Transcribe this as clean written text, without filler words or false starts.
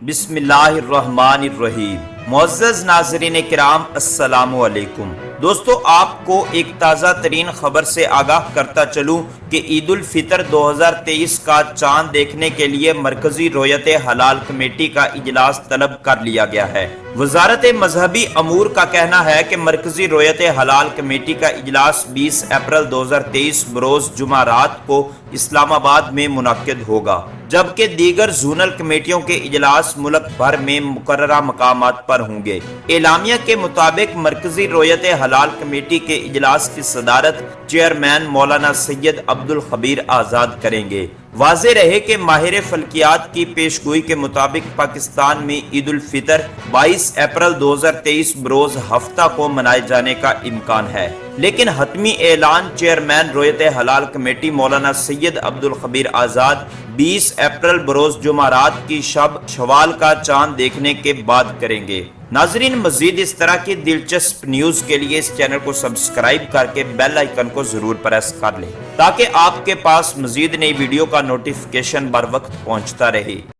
بسم اللہ الرحمن الرحیم۔ معزز ناظرین کرام، السلام علیکم۔ دوستو، آپ کو ایک تازہ ترین خبر سے آگاہ کرتا چلوں کہ عید الفطر 2023 کا چاند دیکھنے کے لیے مرکزی رویت حلال کمیٹی کا اجلاس طلب کر لیا گیا ہے۔ وزارت مذہبی امور کا کہنا ہے کہ مرکزی رویت حلال کمیٹی کا اجلاس 20 اپریل 2023 بروز جمعرات کو اسلام آباد میں منعقد ہوگا، جبکہ دیگر زونل کمیٹیوں کے اجلاس ملک بھر میں مقررہ مقامات پر ہوں گے۔ اعلامیہ کے مطابق مرکزی رویت حلال کمیٹی کے اجلاس کی صدارت چیئرمین مولانا سید عبدالخبیر آزاد کریں گے۔ واضح رہے کہ ماہر فلکیات کی پیشگوئی کے مطابق پاکستان میں عید الفطر 22 اپریل 2023 بروز ہفتہ کو منائے جانے کا امکان ہے، لیکن حتمی اعلان چیئرمین رویت حلال کمیٹی مولانا سید عبدالخبیر آزاد 20 اپریل بروز جمعرات کی شب شوال کا چاند دیکھنے کے بعد کریں گے۔ ناظرین، مزید اس طرح کی دلچسپ نیوز کے لیے اس چینل کو سبسکرائب کر کے بیل آئیکن کو ضرور پریس کر لیں تاکہ آپ کے پاس مزید نئی ویڈیو کا نوٹیفیکیشن بر وقت پہنچتا رہے۔